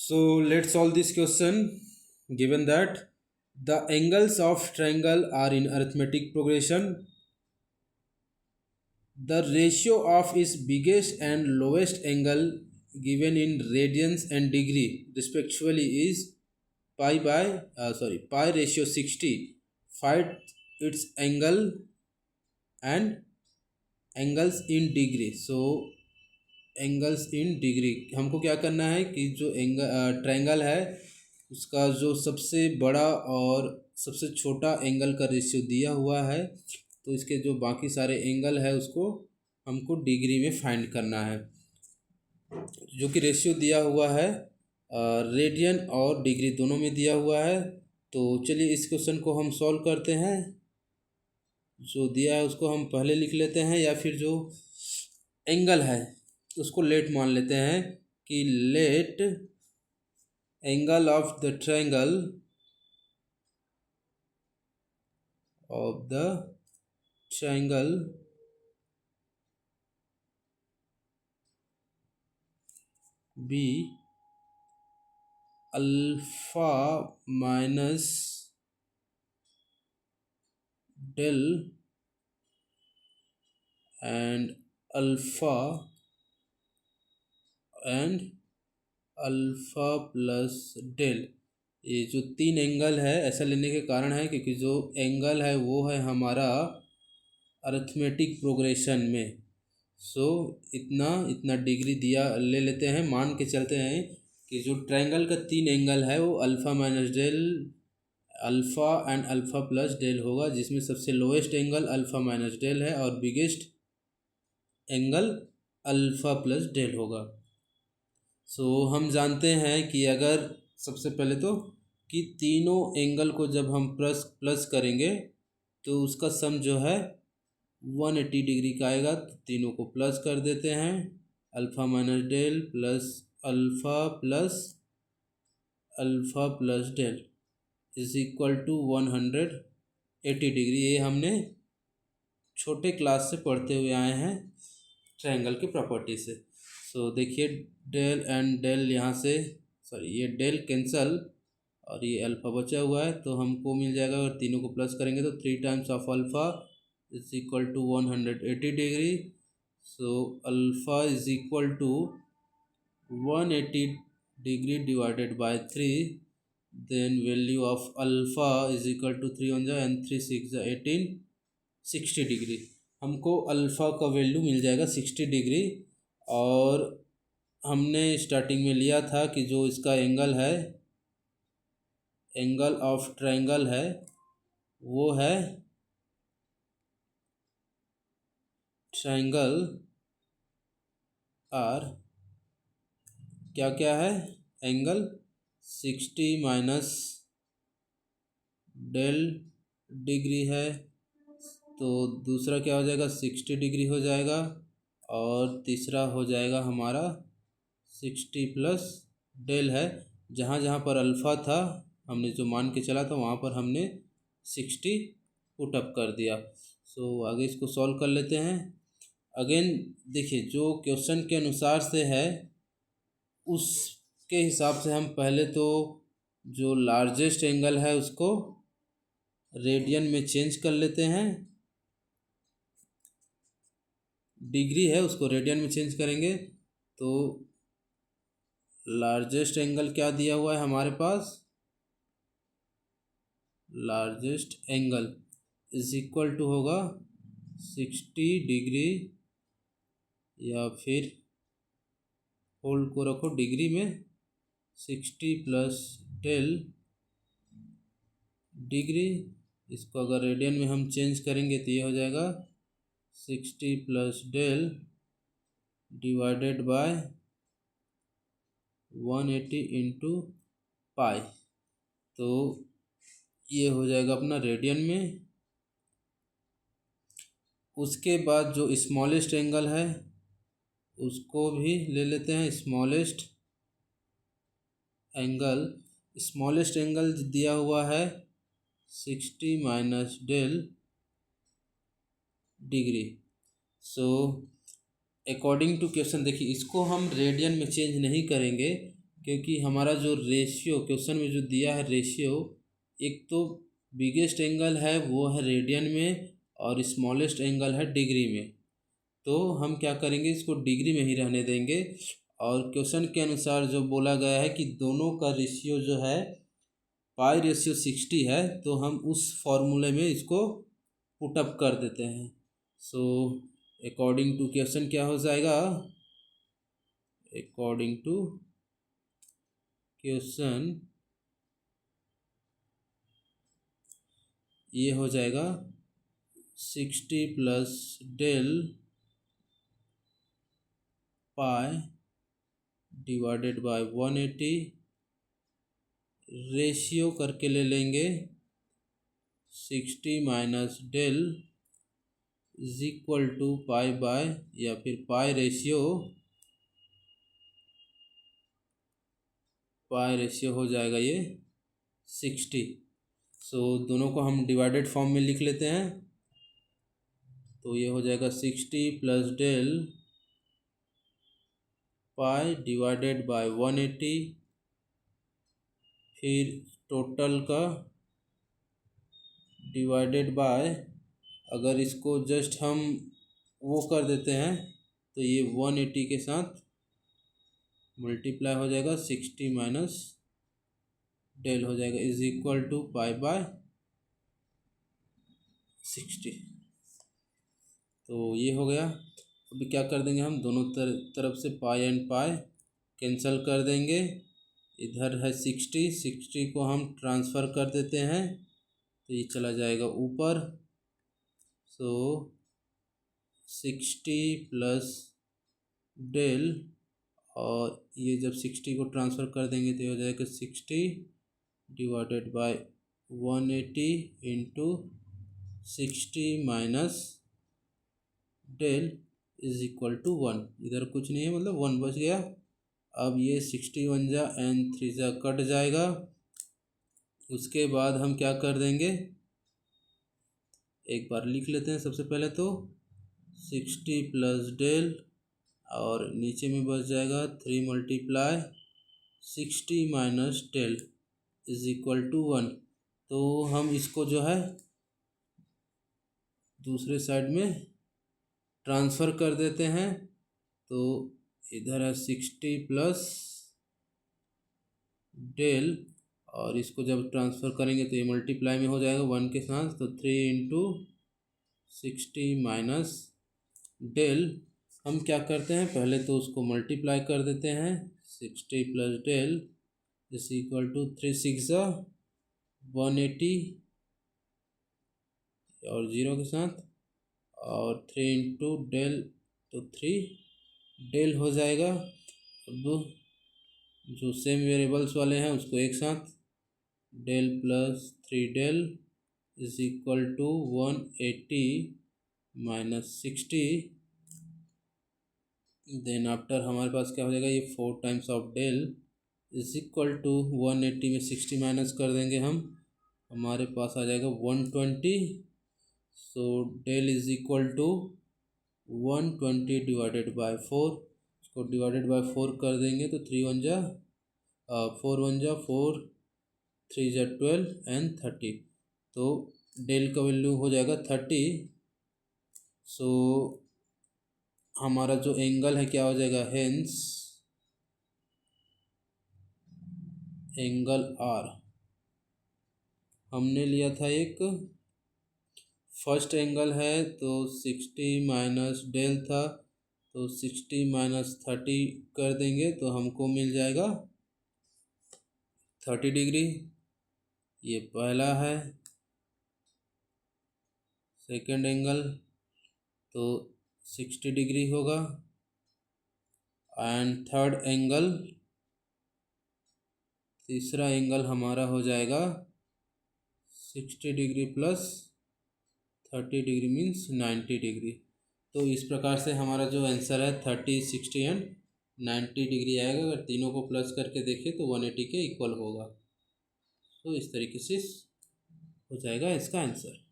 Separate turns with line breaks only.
So let's solve this question. Given that the angles of triangle are in arithmetic progression, the ratio of its biggest and lowest angle given in radians and degree respectively is pi ratio 60. Find its angle and angles in degree. So angles in degree हमको क्या करना है कि जो triangle है उसका जो सबसे बड़ा और सबसे छोटा एंगल का रेशियो दिया हुआ है, तो इसके जो बाकी सारे एंगल है उसको हमको डिग्री में फाइंड करना है, जो कि रेशियो दिया हुआ है रेडियन और डिग्री दोनों में दिया हुआ है। तो चलिए इस क्वेश्चन को हम सॉल्व करते हैं। जो दिया है उसको हम पहले लिख लेते हैं, या फिर जो एंगल है उसको लेट मान लेते हैं कि let angle of the triangle be alpha minus del and alpha plus del. ये जो तीन एंगल है ऐसा लेने के कारण है क्योंकि जो एंगल है वो है हमारा अरिथमेटिक प्रोग्रेशन में। सो इतना इतना डिग्री दिया ले लेते हैं, मान के चलते हैं कि जो ट्रायंगल का तीन एंगल है वो alpha minus del, alpha and alpha plus del होगा, जिसमें सबसे lowest angle alpha minus del है और biggest angle alpha plus del होगा। सो हम जानते हैं कि अगर सबसे पहले तो कि तीनों एंगल को जब हम प्लस प्लस करेंगे तो उसका सम जो है 180 डिग्री का आएगा। तो तीनों को प्लस कर देते हैं, alpha minus del plus alpha plus del is equal to 180 degree. ये हमने छोटे क्लास से पढ़ते हुए आए हैं ट्रायंगल की प्रॉपर्टी से। सो देखिए डेल एंड डेल यहाँ से ये डेल कैंसल और ये अल्फ़ा बचा हुआ है, तो हमको मिल जाएगा अगर तीनों को प्लस करेंगे तो 3 times of alpha is equal to 180 degree. So alpha is equal to 180 degree divided by 3, then value of alpha is equal to 3 one जा एंड 3 6 जा 18, 60 डिग्री। हमको अल्फ़ा का वैल्यू मिल जाएगा 60 डिग्री। और हमने स्टार्टिंग में लिया था कि जो इसका एंगल है, एंगल ऑफ ट्रायंगल है वो है ट्रायंगल आर क्या क्या है, एंगल 60 माइनस डेल डिग्री है, तो दूसरा क्या हो जाएगा 60 डिग्री हो जाएगा, और तीसरा हो जाएगा हमारा 60 प्लस डेल है। जहाँ जहाँ पर अल्फ़ा था हमने जो मान के चला था वहाँ पर हमने 60 पुटअप कर दिया। सो आगे इसको सॉल्व कर लेते हैं। अगेन देखिए जो क्वेश्चन के अनुसार से है उसके हिसाब से हम पहले तो जो लार्जेस्ट एंगल है उसको रेडियन में चेंज कर लेते हैं, डिग्री है उसको रेडियन में चेंज करेंगे। तो लार्जेस्ट एंगल क्या दिया हुआ है हमारे पास, largest angle is equal to होगा 60 डिग्री, या फिर होल्ड को रखो डिग्री में 60 प्लस डेल डिग्री। इसको अगर रेडियन में हम चेंज करेंगे तो ये हो जाएगा 60 plus del divided by 180 into pi. तो ये हो जाएगा अपना रेडियन में। उसके बाद जो स्मॉलेस्ट एंगल है उसको भी ले लेते हैं, स्मॉलेस्ट एंगल दिया हुआ है 60 minus del degree. So according to question, देखिए इसको हम रेडियन में चेंज नहीं करेंगे क्योंकि हमारा जो रेशियो क्वेश्चन में जो दिया है रेशियो, एक तो बिगेस्ट एंगल है वो है रेडियन में और स्मॉलेस्ट एंगल है डिग्री में। तो हम क्या करेंगे, इसको डिग्री में ही रहने देंगे। और क्वेश्चन के अनुसार जो बोला गया है कि दोनों का रेशियो जो है π/60 है, तो हम उस फॉर्मूले में इसको पुटअप कर देते हैं। सो अकॉर्डिंग टू क्वेश्चन क्या हो जाएगा, अकॉर्डिंग टू क्वेश्चन ये हो जाएगा 60 + del π डिवाइडेड बाय 180, रेशियो करके ले लेंगे 60 - del is equal to pi by, या फिर पाई रेशियो हो जाएगा ये 60। सो दोनों को हम डिवाइडेड फॉर्म में लिख लेते हैं। तो ये हो जाएगा 60 + del पाई डिवाइडेड बाय 180, फिर टोटल का डिवाइडेड बाय, अगर इसको जस्ट हम वो कर देते हैं तो ये 180 के साथ मल्टीप्लाई हो जाएगा, 60 माइनस del हो जाएगा इज इक्वल टू π/60। तो ये हो गया। अभी क्या कर देंगे हम, दोनों तरफ से पाई एंड पाई कैंसिल कर देंगे। इधर है 60 को हम ट्रांसफ़र कर देते हैं तो ये चला जाएगा ऊपर। सो 60 + del, और ये जब 60 को ट्रांसफ़र कर देंगे तो ये हो जाएगा 60 divided by 180 into 60 minus del is equal to 1। इधर कुछ नहीं है, मतलब 1 बच गया। अब ये 60 × 1 and 3 कट जाएगा। उसके बाद हम क्या कर देंगे, एक बार लिख लेते हैं। सबसे पहले तो 60 + del, और नीचे में बच जाएगा 3 × 60 minus del is equal to 1। तो हम इसको जो है दूसरे साइड में ट्रांसफ़र कर देते हैं। तो इधर है 60 + del, और इसको जब ट्रांसफ़र करेंगे तो ये मल्टीप्लाई में हो जाएगा 1 के साथ। तो 3 × 60 माइनस del, हम क्या करते हैं, पहले तो उसको मल्टीप्लाई कर देते हैं। 60 + del इज इक्वल टू 3 × 6 = 180, और 0 के साथ, और 3 × del, तो 3 del हो जाएगा। अब जो सेम वेरिएबल्स वाले हैं उसको एक साथ, del + 3 del is equal to 180 minus 60। Then after हमारे पास क्या हो जाएगा, ये 4 times of del is equal to 180 में 60 माइनस कर देंगे हम, हमारे पास आ जाएगा 120। So del is equal to 120 divided by 4। इसको डिवाइडेड बाय 4 कर देंगे तो 3 × 1 4 × 1 4, 3 × 12 and 30। तो del का वैल्यू हो जाएगा 30। सो हमारा जो एंगल है क्या हो जाएगा, हेंस एंगल R हमने लिया था एक फर्स्ट एंगल है, तो 60 माइनस del था, तो 60 माइनस 30 कर देंगे तो हमको मिल जाएगा 30 डिग्री। ये पहला है। सेकंड एंगल तो 60 डिग्री होगा। एंड थर्ड एंगल, तीसरा एंगल हमारा हो जाएगा 60 degree plus 30 degree means 90 degree. तो इस प्रकार से हमारा जो आंसर है 30, 60 एंड 90 डिग्री आएगा। अगर तीनों को प्लस करके देखें तो 180 के इक्वल होगा। तो इस तरीके से हो जाएगा इसका आंसर।